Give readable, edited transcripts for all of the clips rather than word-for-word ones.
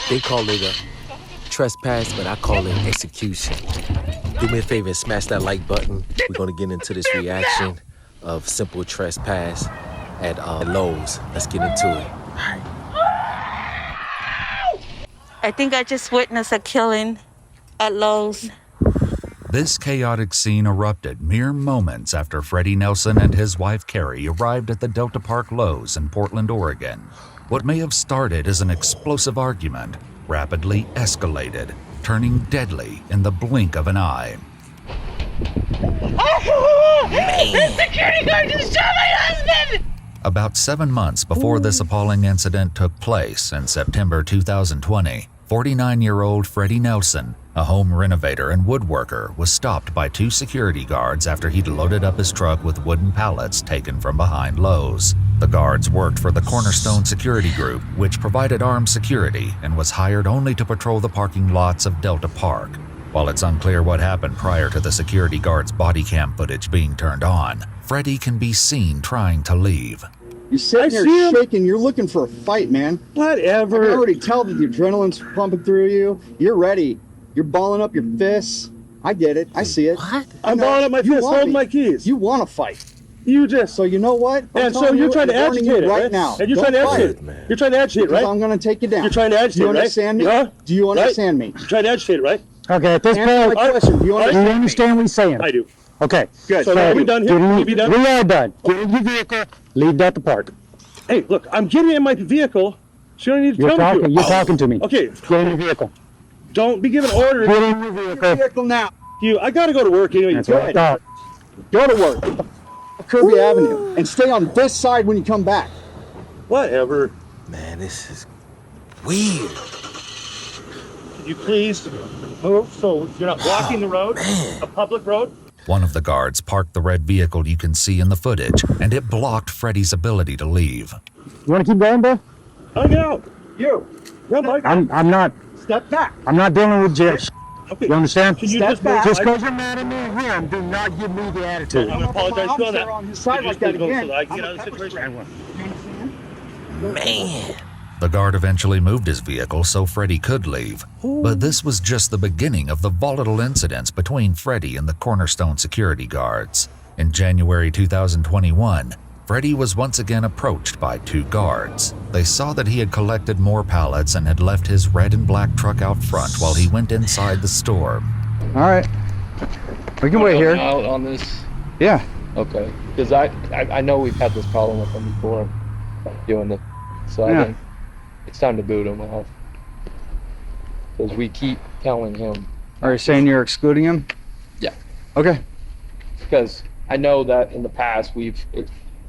They call it a trespass, but I call it execution. Do me a favor and smash that like button. We're gonna get into this reaction of simple trespass at Lowe's. Let's get into it. I think I just witnessed a killing at Lowe's. This chaotic scene erupted mere moments after Freddie Nelson and his wife Carrie arrived at the Delta Park Lowe's in Portland, Oregon. What may have started as an explosive argument rapidly escalated, turning deadly in the blink of an eye. The security guard just shot my husband! About 7 months before this appalling incident took place in September 2020, 49-year-old Freddie Nelson, a home renovator and woodworker, was stopped by 2 security guards after he'd loaded up his truck with wooden pallets taken from behind Lowe's. The guards worked for the Cornerstone Security Group, which provided armed security and was hired only to patrol the parking lots of Delta Park. While it's unclear what happened prior to the security guard's body cam footage being turned on, Freddie can be seen trying to leave. You're sitting there shaking. You're looking for a fight, man. Whatever. I can already tell that the adrenaline's pumping through you. You're ready. You're balling up your fists. I get it. I see it. What? I'm balling up my fists. Hold my keys. You want to fight. You just. So you know what? And so you're trying to agitate it, right? now. And you're trying to agitate it. You're trying to agitate it, right? I'm going to take you down. You're trying to agitate it, right? Do you understand me? Huh? Do you understand me? You're trying to agitate it, right? Okay, at this Answer point, my question. Do you understand what he's saying? I do. Okay. Good. So are we done here? Are we done? We are done. Get in your vehicle, leave that to park. Hey, look, I'm getting in my vehicle, so you don't need to tell me to. You're talking to me. Okay. Get in your vehicle. Don't be giving orders. Get in your vehicle. vehicle now. I gotta go to work anyway. That's what I thought. Go to work. Kirby Avenue. And stay on this side when you come back. Whatever. Man, this is weird. Could you please move so you're not blocking the road, a public road? One of the guards parked the red vehicle you can see in the footage, and it blocked Freddie's ability to leave. You want to keep going, bro? I'll get out. You. Yeah, Mike. I'm not. Step back. I'm not dealing with jail. Okay. You understand? Can you Step just back. Just because you're mad at me again, do not give me the attitude. I'm gonna apologize for that. On his side Could you like just that go again. so that I can get out of the situation? Man. The guard eventually moved his vehicle so Freddie could leave, but this was just the beginning of the volatile incidents between Freddie and the Cornerstone security guards. In January 2021, Freddie was once again approached by 2 guards. They saw that he had collected more pallets and had left his red and black truck out front while he went inside the store. All right. We can wait here. Out on this? Yeah. Okay. Because I know we've had this problem with him before doing it. So I think it's time to boot him off. Because we keep telling him. Are you saying you're excluding him? Yeah. Okay. Because I know that in the past we've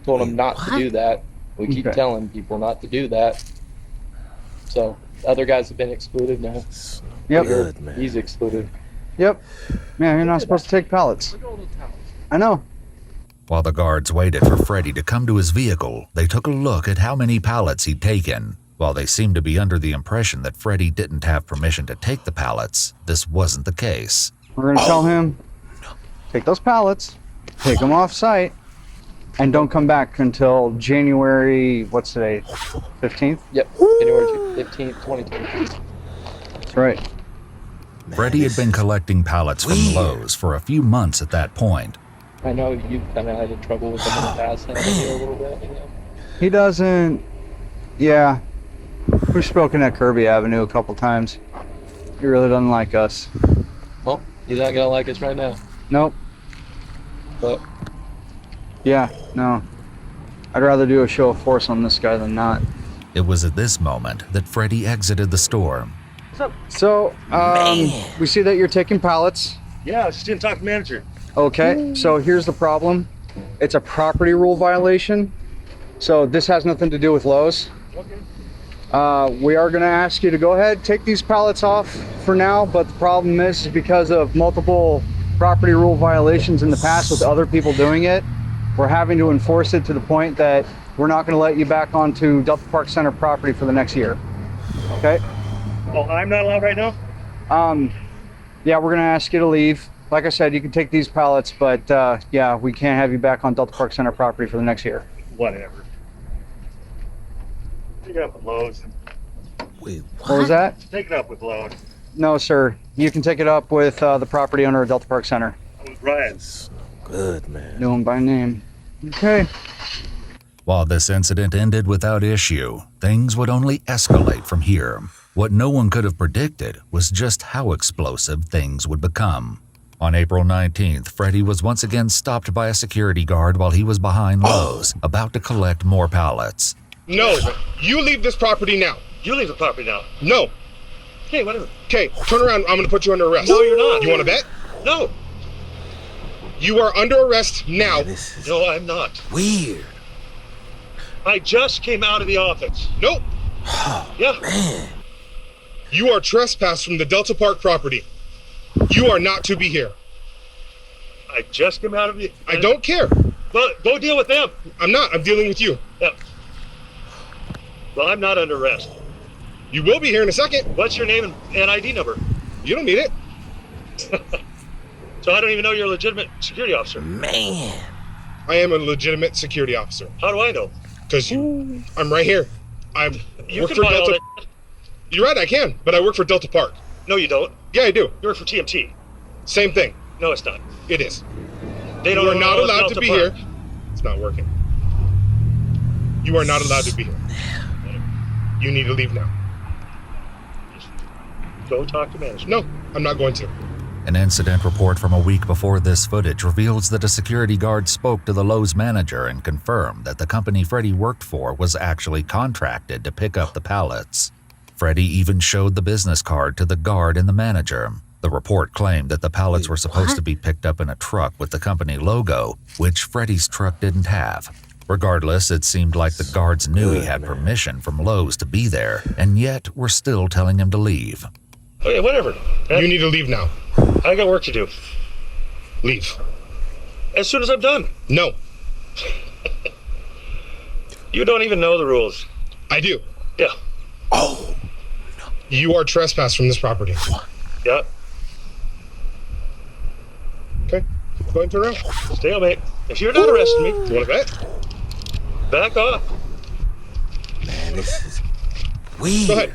told him not to do that. We keep telling people not to do that. So the other guys have been excluded now. Yep. Good, man. He's excluded. Yep. Man, you're not supposed to take pallets. I know. While the guards waited for Freddie to come to his vehicle, they took a look at how many pallets he'd taken. While they seemed to be under the impression that Freddie didn't have permission to take the pallets, this wasn't the case. We're going to tell him, take those pallets, take them off site, and don't come back until January, what's today, 15th? Yep. January 15th, 2020. That's right. Man, Freddie had been collecting pallets from Lowe's for a few months at that point. I know you kind of had trouble with him in the past, haven't you, a little bit? You know? He doesn't, yeah. We've spoken at Kirby Avenue a couple times. He really doesn't like us. Well, he's not gonna like us right now. Nope. But yeah, no. I'd rather do a show of force on this guy than not. It was at this moment that Freddie exited the store. So, we see that you're taking pallets. Yeah, assistant talk manager. Okay, so here's the problem. It's a property rule violation. So this has nothing to do with Lowe's. Okay. We are gonna ask you to go ahead, take these pallets off for now, but the problem is because of multiple property rule violations in the past with other people doing it, we're having to enforce it to the point that we're not gonna let you back onto Delta Park Center property for the next year. Okay? Oh, I'm not allowed right now? Yeah, we're gonna ask you to leave. Like I said, you can take these pallets, but yeah, we can't have you back on Delta Park Center property for the next year. Whatever. Pick it up at Lowe's. Wait, What was that? Take it up with Loan. No, sir. You can take it up with the property owner of Delta Park Center. With Ryan. Good, man. Know him by name. Okay. While this incident ended without issue, things would only escalate from here. What no one could have predicted was just how explosive things would become. On April 19th, Freddie was once again stopped by a security guard while he was behind Lowe's, about to collect more pallets. No, you leave this property now. You leave the property now. No. Okay, whatever. Okay, turn around. I'm gonna put you under arrest. No, you're not. You want to bet? No. You are under arrest now. This is No, I'm not. weird. I just came out of the office. Nope. Yeah. Man, You are trespassed from the Delta Park property. You are not to be here. I just came out of the... I don't care. Well, go deal with them. I'm not. I'm dealing with you. Yeah. Well, I'm not under arrest. You will be here in a second. What's your name and ID number? You don't need it. So I don't even know you're a legitimate security officer. man. I am a legitimate security officer. How do I know? Because I'm right here. I You work can for buy all Delta. that. You're right, I can. But I work for Delta Park. No, you don't. Yeah, I do. You work for TMT. Same thing. No, it's not. It is. They don't You are own not all of allowed to Delta be Park. here. It's not working. You are not allowed to be here. You need to leave now. Go talk to management. No, I'm not going to. An incident report from a week before this footage reveals that a security guard spoke to the Lowe's manager and confirmed that the company Freddie worked for was actually contracted to pick up the pallets. Freddie even showed the business card to the guard and the manager. The report claimed that the pallets were supposed to be picked up in a truck with the company logo, which Freddie's truck didn't have. Regardless, it seemed like the guards knew he had permission from Lowe's to be there, and yet were still telling him to leave. Okay, whatever. You need to leave now. I got work to do. Leave. As soon as I'm done. No, You don't even know the rules. I do. Yeah. Oh, You are trespassed from this property. Yeah. Okay, go ahead and turn around. Stalemate. If you're not arresting me, You want to bet? back off. man, this is weird. Go ahead.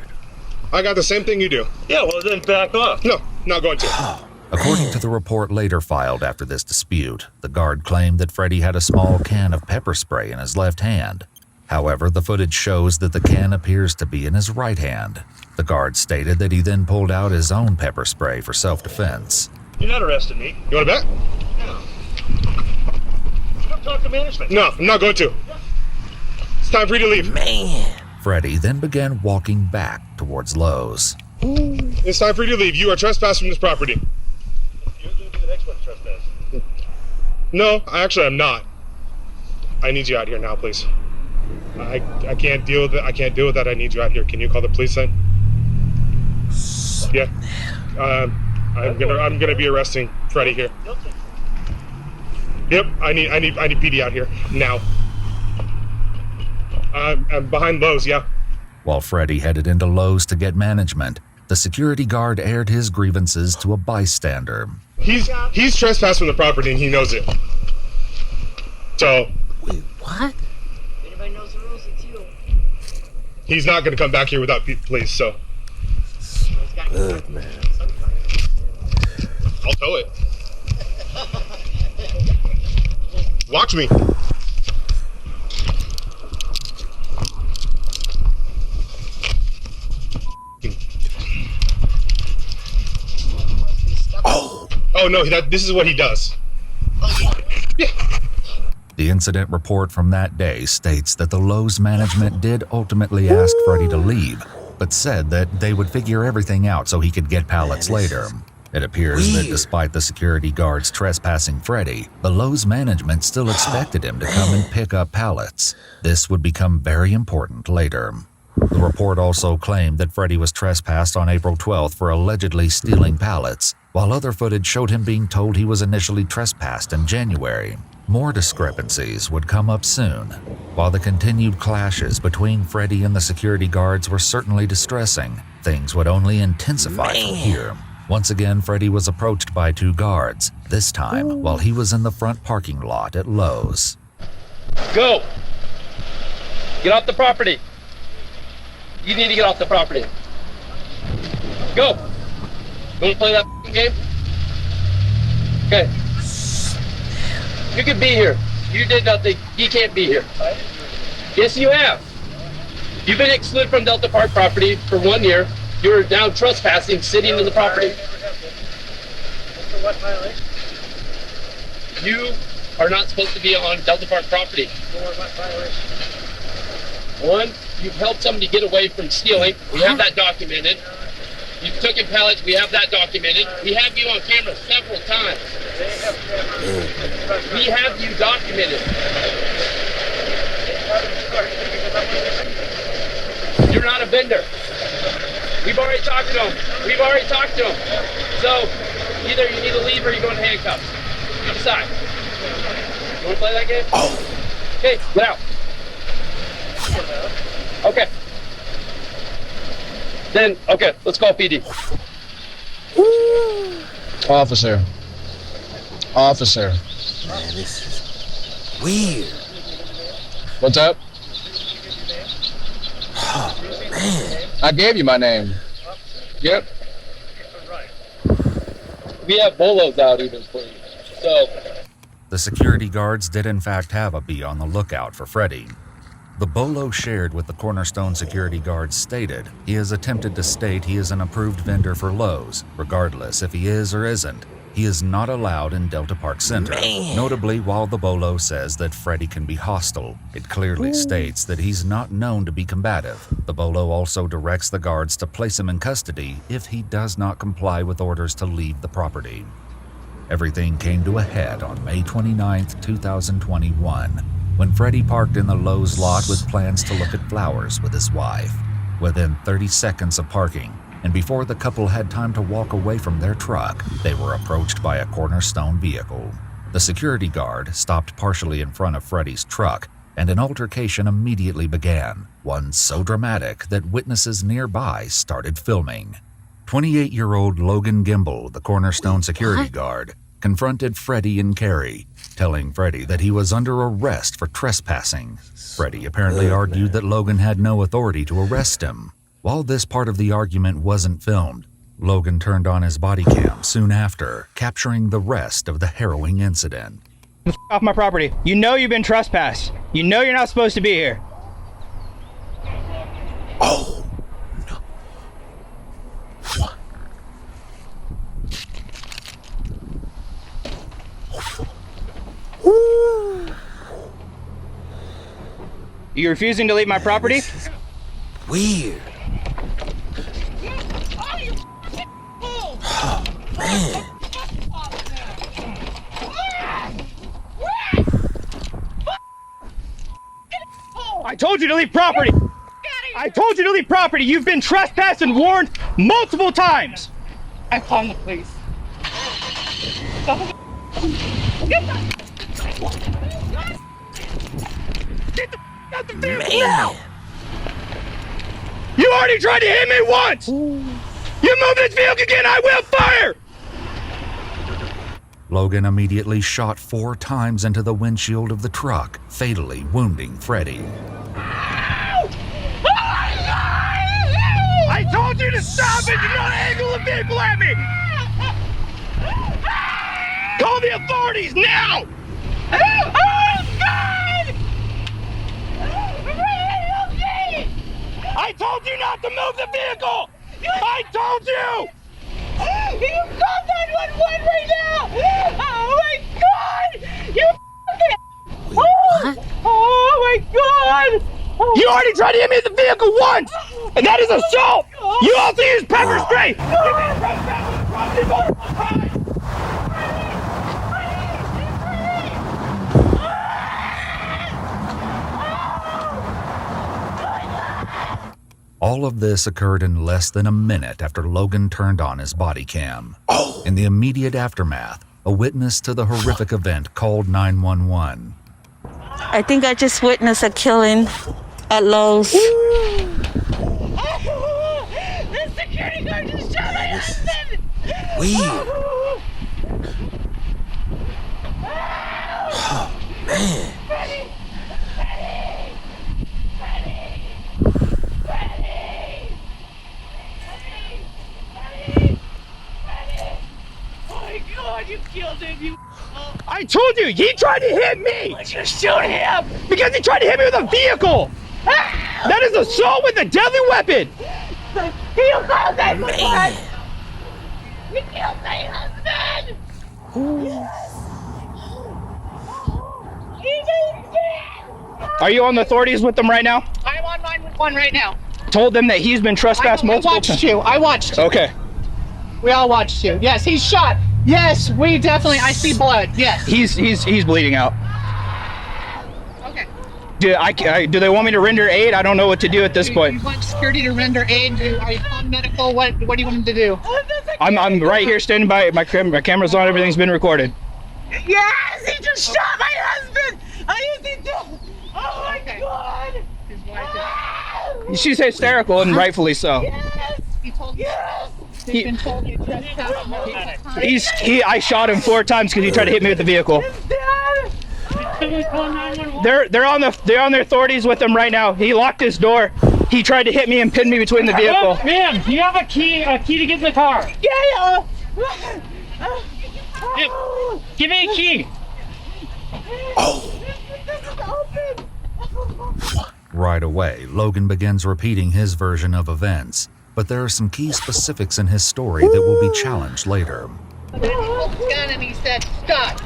I got the same thing you do. Yeah, well then back off. No, not going to. According to the report later filed after this dispute, the guard claimed that Freddie had a small can of pepper spray in his left hand. However, the footage shows that the can appears to be in his right hand. The guard stated that he then pulled out his own pepper spray for self-defense. You're not arresting me. You want to bet? Come talk to management. No, I'm not going to. It's time for you to leave. Man, Freddie then began walking back towards Lowe's. It's time for you to leave. You are trespassed from this property. You're going to be the next one to trespass. No, I'm not. I need you out here now, please. I can't deal with it. I can't deal with that. I need you out here. Can you call the police then? Yeah. I'm gonna be arresting Freddie here. Yep. I need PD out here now. I'm behind Lowe's. Yeah. While Freddie headed into Lowe's to get management, the security guard aired his grievances to a bystander. He's trespassed from the property and he knows it. So wait, what? Everybody knows the rules, it's you. he's not gonna come back here without police. So Good, man. I'll tow it. Watch me. Oh no, this is what he does. Yeah. The incident report from that day states that the Lowe's management did ultimately ask Freddie to leave, but said that they would figure everything out so he could get pallets later. It appears that despite the security guards trespassing Freddie, the Lowe's management still expected him to come and pick up pallets. This would become very important later. The report also claimed that Freddie was trespassed on April 12th for allegedly stealing pallets, while other footage showed him being told he was initially trespassed in January. More discrepancies would come up soon. While the continued clashes between Freddie and the security guards were certainly distressing, things would only intensify from here. Once again, Freddie was approached by two guards, this time while he was in the front parking lot at Lowe's. Go! Get off the property. You need to get off the property. Go. You wanna play that game? Okay. You can be here. You did nothing. You can't be here. Yes, you have. You've been excluded from Delta Park property for 1 year. You're now trespassing, sitting in the property. What violation? You are not supposed to be on Delta Park property. What violation? One, you've helped somebody get away from stealing. We have that documented. You've taken pallets. We have that documented. We have you on camera several times. We have you documented. You're not a vendor. We've already talked to him. So either you need to leave or you go in handcuffs. You decide. You want to play that game? Oh. Okay, get out. Okay. Then, okay, let's call PD. Officer. Man, this is weird. What's up? Oh, man. I gave you my name. Yep. We have bolos out even for you. So. The security guards did in fact have a bee on the lookout for Freddie. The bolo shared with the Cornerstone security guards stated he has attempted to state he is an approved vendor for Lowe's, regardless if he is or isn't. He is not allowed in Delta Park Center. Man. Notably, while the bolo says that Freddie can be hostile, it clearly states that he's not known to be combative. The bolo also directs the guards to place him in custody if he does not comply with orders to leave the property. Everything came to a head on May 29, 2021, when Freddie parked in the Lowe's lot with plans to look at flowers with his wife. Within 30 seconds of parking, and before the couple had time to walk away from their truck, they were approached by a Cornerstone vehicle. The security guard stopped partially in front of Freddie's truck, and an altercation immediately began, one so dramatic that witnesses nearby started filming. 28-year-old Logan Gimbel, the Cornerstone security guard, confronted Freddie and Carrie, telling Freddie that he was under arrest for trespassing. Freddie apparently argued that Logan had no authority to arrest him. While this part of the argument wasn't filmed, Logan turned on his body cam soon after, capturing the rest of the harrowing incident. Off my property. You know you've been trespassed. You know you're not supposed to be here. Oh, You refusing to leave my property? weird. Oh, man. I told you to leave property. I told you to leave property. You've been trespassed and warned multiple times. I call the police. Man. You already tried to hit me once. You move this vehicle again, I will fire. Logan immediately shot 4 times into the windshield of the truck, fatally wounding Freddie. I told you to stop it! Do not angle the vehicle at me! Call the authorities now! Oh God! I told you not to move the vehicle! I told you! You call 911 right now! Oh my God! You What? Oh my God! You already tried to hit me with the vehicle once! And that is assault! You also used pepper spray! All of this occurred in less than a minute after Logan turned on his body cam. In the immediate aftermath, a witness to the horrific event called 911. I think I just witnessed a killing at Lowe's. The security guard just shot my husband! Weird. Oh, man. killed him, you. I told you, he tried to hit me! Why'd you shoot him? Because he tried to hit me with a vehicle! That is assault with a deadly weapon! You called 911! You killed my husband! He's dead! Are you on the authorities with them right now? I'm on 911 right now. Told them that he's been trespassed multiple times. I watched you. Okay. We all watched you. Yes, he's shot. Yes, we definitely. I see blood. Yes. He's bleeding out. Okay. Do they want me to render aid? I don't know what to do at this point. You want security to render aid? Are you calling medical? What do you want them to do? I'm right here standing by. My camera's on. Everything's been recorded. Yes, he just shot my husband! I used to do. Oh my God! She's hysterical and rightfully so. Yes. He told you. Yes. He's been told you trespassed multiple times. I shot him 4 times because he tried to hit me with the vehicle. They're on their authorities with him right now. He locked his door. He tried to hit me and pin me between the vehicle. Ma'am, do you have a key to get in the car? Yeah. Give me a key. Right away, Logan begins repeating his version of events, but there are some key specifics in his story that will be challenged later. And he pulled his gun and he said, "Stop,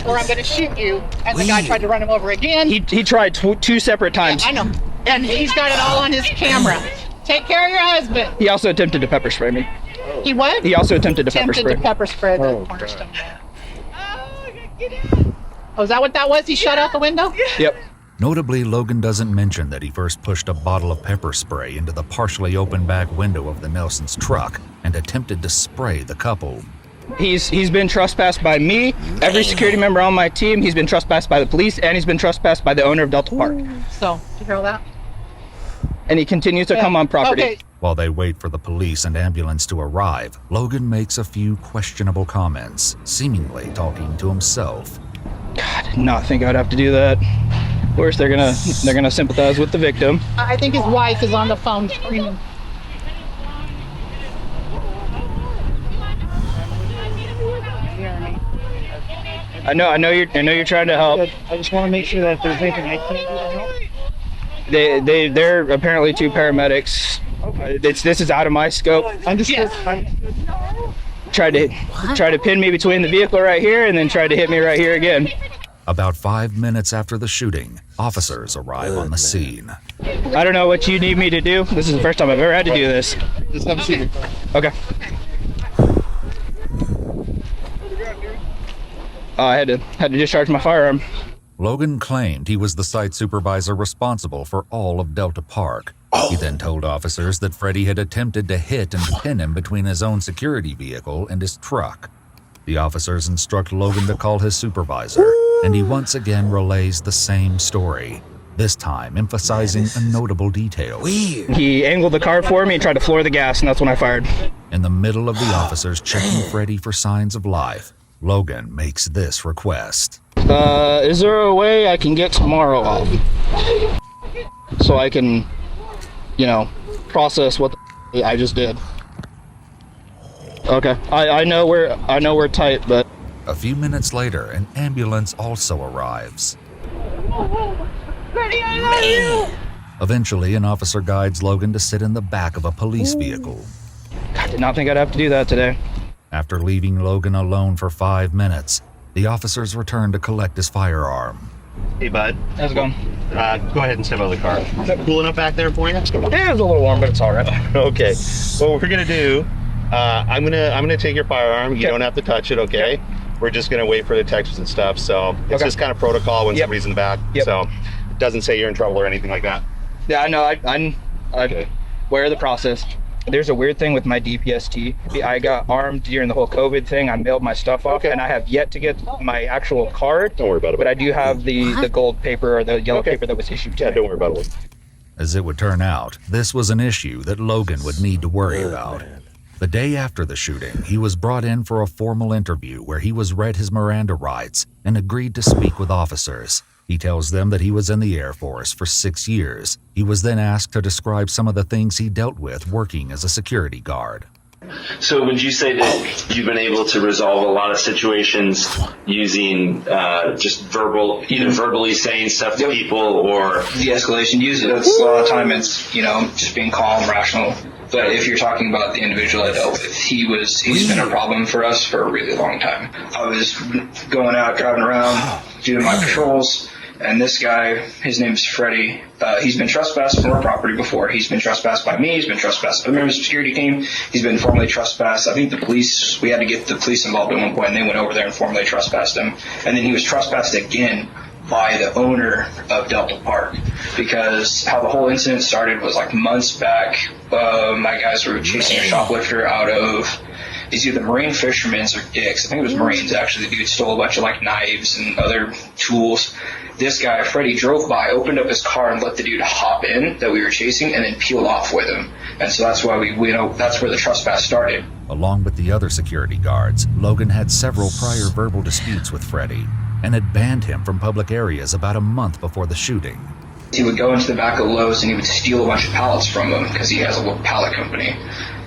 or I'm going to shoot you." And the guy tried to run him over again. He tried 2 separate times. Yeah, I know. And he's got it all on his camera. Take care of your husband. He also attempted to pepper spray me. He what? He also attempted to pepper spray. pepper spray the cornerstone. Oh, is that what that was? He shot out the window? Yep. Notably, Logan doesn't mention that he first pushed a bottle of pepper spray into the partially open back window of the Nelsons' truck and attempted to spray the couple. He's been trespassed by me, every security member on my team. He's been trespassed by the police, and he's been trespassed by the owner of Delta Park. So, did you hear all that? And he continues to come on property. Okay. While they wait for the police and ambulance to arrive, Logan makes a few questionable comments, seemingly talking to himself. God, I did not think I'd have to do that. Of course, they're gonna sympathize with the victim. I think his wife is on the phone screaming. I know you're trying to help. I just want to make sure that if there's anything I can do to help. They're apparently 2 paramedics. This is out of my scope. Understood. Tried to pin me between the vehicle right here and then tried to hit me right here again. About 5 minutes after the shooting, officers arrive on the scene. I don't know what you need me to do. This is the first time I've ever had to do this. Just have a seat. Okay. I had to discharge my firearm. Logan claimed he was the site supervisor responsible for all of Delta Park. He then told officers that Freddie had attempted to hit and pin him between his own security vehicle and his truck. The officers instruct Logan to call his supervisor, and he once again relays the same story, this time emphasizing a notable detail. He angled the car for me and tried to floor the gas, and that's when I fired. In the middle of the officers checking Freddie for signs of life, Logan makes this request. Is there a way I can get tomorrow off? So I can, process what the I just did. Okay, I know we're tight, but... A few minutes later, an ambulance also arrives. Freddie, I love you! Eventually, an officer guides Logan to sit in the back of a police vehicle. I did not think I'd have to do that today. After leaving Logan alone for 5 minutes, the officers return to collect his firearm. Hey, bud. How's it going? Go ahead and step out of the car. Is that cool enough back there for you? Yeah, it's a little warm, but it's all right. Okay. What we're gonna do, I'm gonna take your firearm. You don't have to touch it, okay? Yep. We're just gonna wait for the detectives and stuff. So it's just kind of protocol when somebody's in the back. Yep. So it doesn't say you're in trouble or anything like that. Yeah, I know. I'm aware of the process. There's a weird thing with my DPST. I got armed during the whole COVID thing. I mailed my stuff off, and I have yet to get my actual card. Don't worry about it. But I do have the gold paper or the yellow paper that was issued to me. Yeah, don't worry about it. As it would turn out, this was an issue that Logan would need to worry about. The day after the shooting, he was brought in for a formal interview where he was read his Miranda rights and agreed to speak with officers. He tells them that he was in the Air Force for 6 years. He was then asked to describe some of the things he dealt with working as a security guard. So would you say that you've been able to resolve a lot of situations using just either verbally saying stuff to people or de-escalation? Usually it's a lot of time it's, just being calm, rational. But if you're talking about the individual I dealt with, he's been a problem for us for a really long time. I was going out, driving around, doing my patrols, and this guy, his name's Freddie, he's been trespassed from our property before. He's been trespassed by me, he's been trespassed by a member of the security team, he's been formally trespassed. I think we had to get the police involved at one point, and they went over there and formally trespassed him. And then he was trespassed again by the owner of Delta Park, because how the whole incident started was like months back. My guys were chasing a shoplifter out of, it's either marine fishermen's or Dick's. I think it was Marines, actually. The dude stole a bunch of like knives and other tools. This guy, Freddie, drove by, opened up his car and let the dude hop in that we were chasing and then peeled off with him. And so that's why that's where the trespass started. Along with the other security guards, Logan had several prior verbal disputes with Freddie and had banned him from public areas about a month before the shooting. He would go into the back of Lowe's and he would steal a bunch of pallets from them because he has a little pallet company.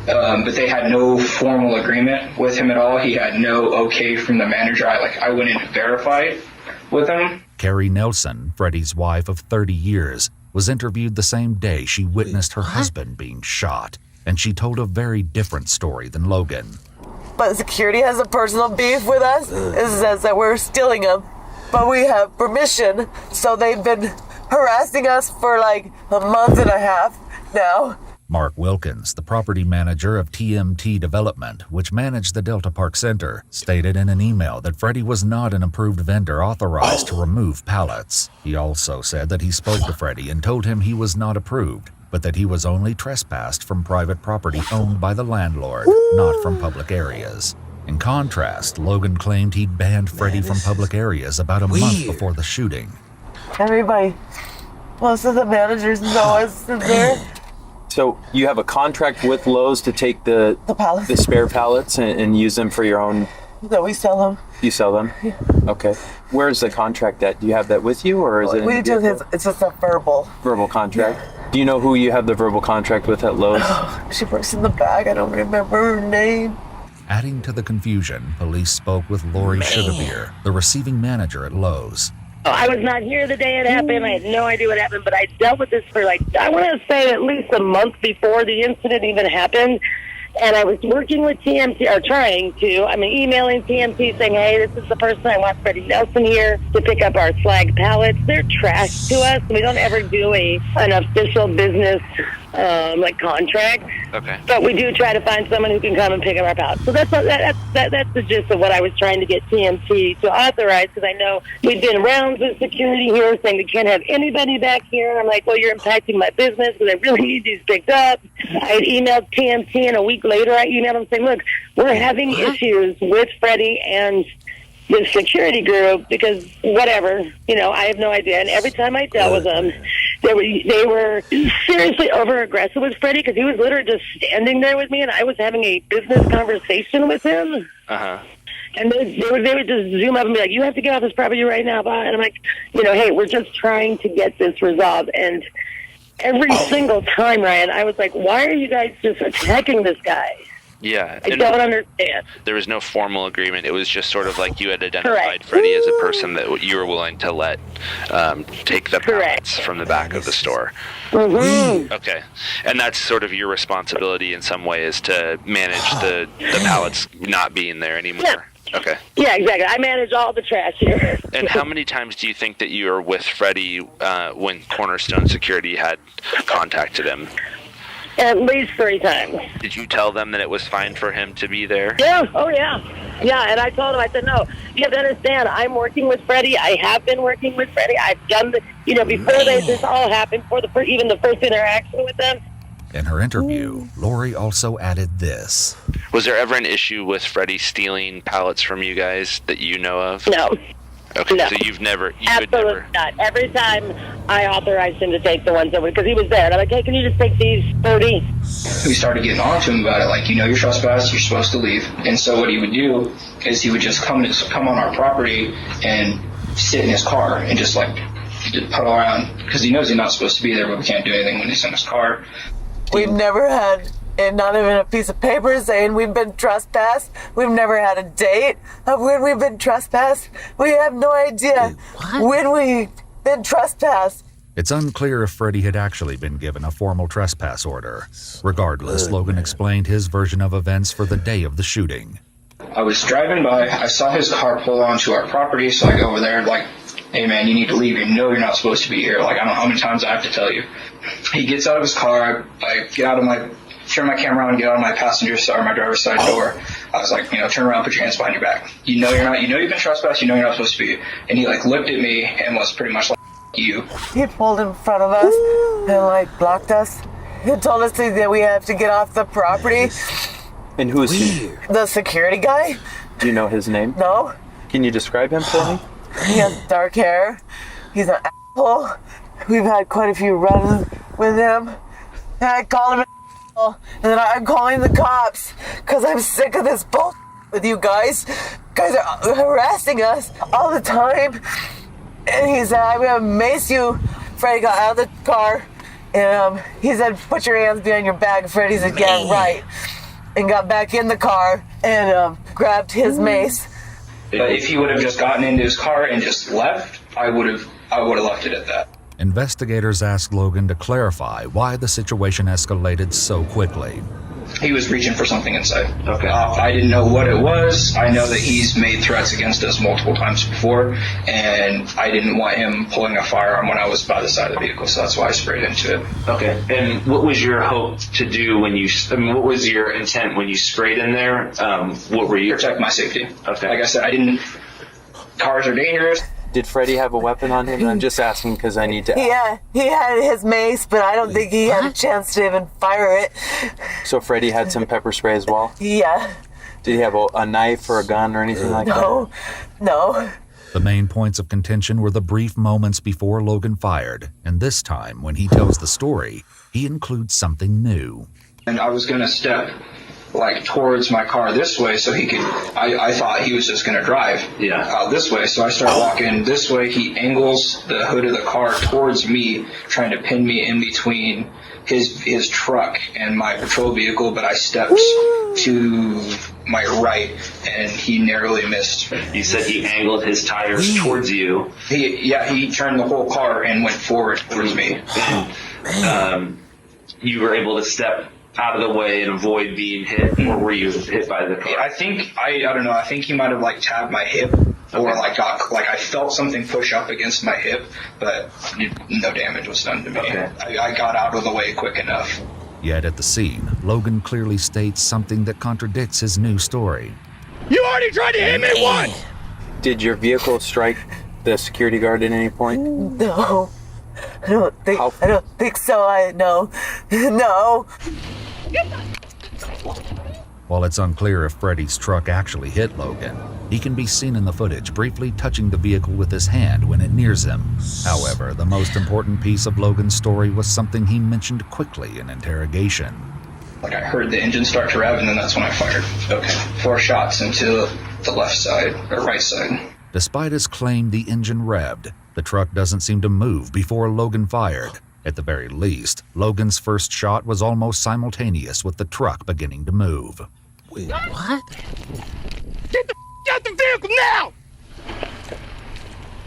But they had no formal agreement with him at all. He had no okay from the manager. I went in and verified with him. Carrie Nelson, Freddie's wife of 30 years, was interviewed the same day she witnessed her husband being shot, and she told a very different story than Logan. But security has a personal beef with us. It says that we're stealing them, but we have permission, so they've been harassing us for like a month and a half now. Mark Wilkins, the property manager of TMT Development, which managed the Delta Park Center, stated in an email that Freddie was not an approved vendor authorized to remove pallets. He also said that he spoke to Freddie and told him he was not approved, but that he was only trespassed from private property owned by the landlord, not from public areas. In contrast, Logan claimed he'd banned Freddie from public areas about a month before the shooting. Everybody, most of the managers know us in there. So you have a contract with Lowe's to take the spare pallets and use them for your own? No, we sell them. You sell them? Yeah. Okay. Where's the contract at? Do you have that with you, or is it? We do. It's just a verbal contract. Do you know who you have the verbal contract with at Lowe's? She works in the back. I don't remember her name. Adding to the confusion, police spoke with Lori Sugarbeer, the receiving manager at Lowe's. I was not here the day it happened. I had no idea what happened, but I dealt with this for I want to say at least a month before the incident even happened. And I was working with TMT, or trying to, emailing TMT saying, hey, this is the person I want Freddie Nelson here to pick up our slag pallets. They're trash to us. We don't ever do an official business contract. Okay. But we do try to find someone who can come and pick up our pallets. So that's the gist of what I was trying to get TMT to authorize, because I know we've been rounds with security here saying we can't have anybody back here. And I'm like, well, you're impacting my business because I really need these picked up. I had emailed TMT, and a week later I emailed them saying, look, we're having issues with Freddie and the security group because whatever, I have no idea. And every time I dealt with them, they were seriously over aggressive with Freddie because he was literally just standing there with me, and I was having a business conversation with him. And they would just zoom up and be like, you have to get off this property right now. And I'm like, hey, we're just trying to get this resolved. And every single time, Ryan, I was like, why are you guys just attacking this guy? Yeah. I don't understand. There was no formal agreement. It was just sort of like you had identified Freddie as a person that you were willing to let take the pallets from the back of the store. Mm-hmm. Okay. And that's sort of your responsibility in some way, is to manage the pallets not being there anymore. Yeah. Okay. Yeah, exactly. I manage all the trash here. And how many times do you think that you were with Freddie when Cornerstone Security had contacted him? At least 3 times. Did you tell them that it was fine for him to be there? Yeah. Oh, yeah. Yeah, and I told him, I said, no, you have to understand, I'm working with Freddie. I have been working with Freddie. I've done before this all happened, even the first interaction with them. In her interview, Lori also added this. Was there ever an issue with Freddie stealing pallets from you guys that you know of? No. Okay, no. So Absolutely not. Every time I authorized him to take the ones over, because he was there, and I'm like, hey, can you just take these 30? We started getting on to him about it, like, you're trespassed, you're supposed to leave. And so what he would do is he would just come on our property and sit in his car and just puddle around, because he knows he's not supposed to be there, but we can't do anything when he's in his car. We've never had and not even a piece of paper saying we've been trespassed. We've never had a date of when we've been trespassed. We have no idea when we've been trespassed. It's unclear if Freddie had actually been given a formal trespass order. Regardless, Logan explained his version of events for the day of the shooting. I was driving by, I saw his car pull onto our property, so I go over there like, hey man, you need to leave. You know you're not supposed to be here. Like, I don't know how many times I have to tell you. He gets out of his car, I get out of turn my camera on and get out of my passenger side, my driver's side door. I was like, turn around, put your hands behind your back. You know you've been trespassed, you know you're not supposed to be here. And he like looked at me and was pretty much like, you. He pulled in front of us and like blocked us. He told us that we have to get off the property. And who is he? The security guy. Do you know his name? No. Can you describe him for me? He has dark hair. He's an asshole. We've had quite a few runs with him. And I call him an asshole. And then I'm calling the cops because I'm sick of this bull with you guys. You guys are harassing us all the time. And he said, I'm going to mace you. Freddie got out of the car. And he said, put your hands behind your back. Freddie said, yeah, right. And got back in the car and grabbed his mace. But if he would have just gotten into his car and just left, I would have left it at that. Investigators asked Logan to clarify why the situation escalated so quickly. He was reaching for something inside. Okay. I didn't know what it was. I know that he's made threats against us multiple times before, and I didn't want him pulling a firearm when I was by the side of the vehicle, so that's why I sprayed into it. Okay. And what was your hope to do what was your intent when you sprayed in there? What were you? Protect my safety. Okay. Like I said, cars are dangerous. Did Freddie have a weapon on him? I'm just asking because I need to ask. Yeah, he had his mace, but I don't think he had a chance to even fire it. So Freddie had some pepper spray as well? Yeah. Did he have a knife or a gun or anything like that? No. The main points of contention were the brief moments before Logan fired, and this time, when he tells the story, he includes something new. And I was going to step towards my car this way so he could, I thought he was just going to drive out this way. So I start walking this way. He angles the hood of the car towards me, trying to pin me in between his truck and my patrol vehicle, but I stepped to my right and he narrowly missed. You said he angled his tires towards you. He turned the whole car and went forward towards me. And, you were able to step out of the way and avoid being hit, or were you hit by the car? I think I don't know. I think he might have tabbed my hip, or I felt something push up against my hip, but no damage was done to me. Okay. I got out of the way quick enough. Yet at the scene, Logan clearly states something that contradicts his new story. You already tried to hit me once! Did your vehicle strike the security guard at any point? No. I don't think so. No. While it's unclear if Freddie's truck actually hit Logan, he can be seen in the footage briefly touching the vehicle with his hand when it nears him. However, the most important piece of Logan's story was something he mentioned quickly in interrogation. I heard the engine start to rev, and then that's when I fired. Okay. 4 shots into the left side, or right side. Despite his claim the engine revved, the truck doesn't seem to move before Logan fired. At the very least, Logan's first shot was almost simultaneous with the truck beginning to move. Wait, what? Get the out the vehicle now!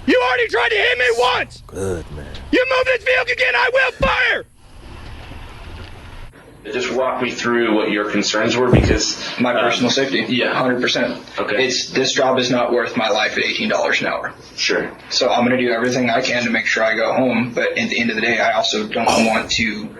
You already tried to hit me once! Good, man. You move this vehicle again, I will fire! Just walk me through what your concerns were, because my personal safety. Yeah, 100%. Okay. This job is not worth my life at $18 an hour. Sure. So I'm going to do everything I can to make sure I go home. But at the end of the day, I also don't want to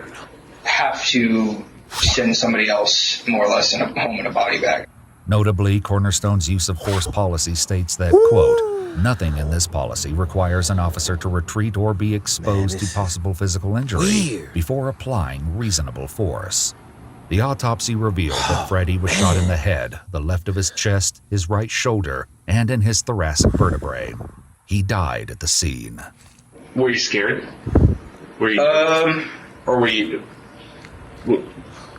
have to send somebody else more or less home in a body bag. Notably, Cornerstone's use of force policy states that, quote, nothing in this policy requires an officer to retreat or be exposed to possible physical injury before applying reasonable force. The autopsy revealed that Freddie was shot in the head, the left of his chest, his right shoulder, and in his thoracic vertebrae. He died at the scene. Were you scared? Were you? Or were you?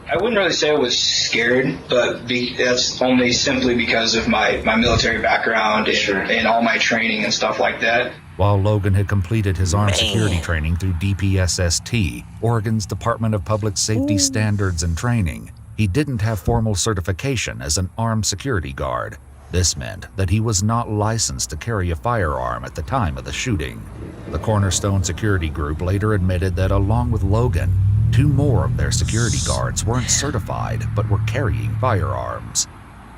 I wouldn't really say I was scared, but that's only simply because of my military background and all my training and stuff like that. While Logan had completed his armed security training through DPSST, Oregon's Department of Public Safety Standards and Training, he didn't have formal certification as an armed security guard. This meant that he was not licensed to carry a firearm at the time of the shooting. The Cornerstone Security Group later admitted that along with Logan, 2 more of their security guards weren't certified but were carrying firearms.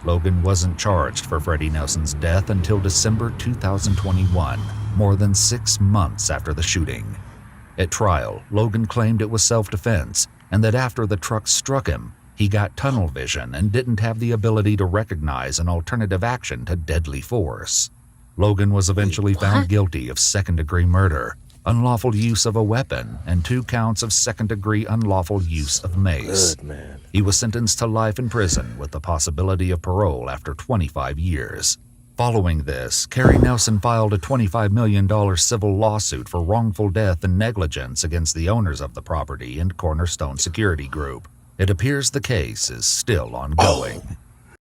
Logan wasn't charged for Freddie Nelson's death until December 2021, more than 6 months after the shooting. At trial, Logan claimed it was self-defense and that after the truck struck him, he got tunnel vision and didn't have the ability to recognize an alternative action to deadly force. Logan was eventually found guilty of second-degree murder, unlawful use of a weapon, and 2 counts of second-degree unlawful use of mace. Good, man. He was sentenced to life in prison with the possibility of parole after 25 years. Following this, Carrie Nelson filed a $25 million civil lawsuit for wrongful death and negligence against the owners of the property and Cornerstone Security Group. It appears the case is still ongoing.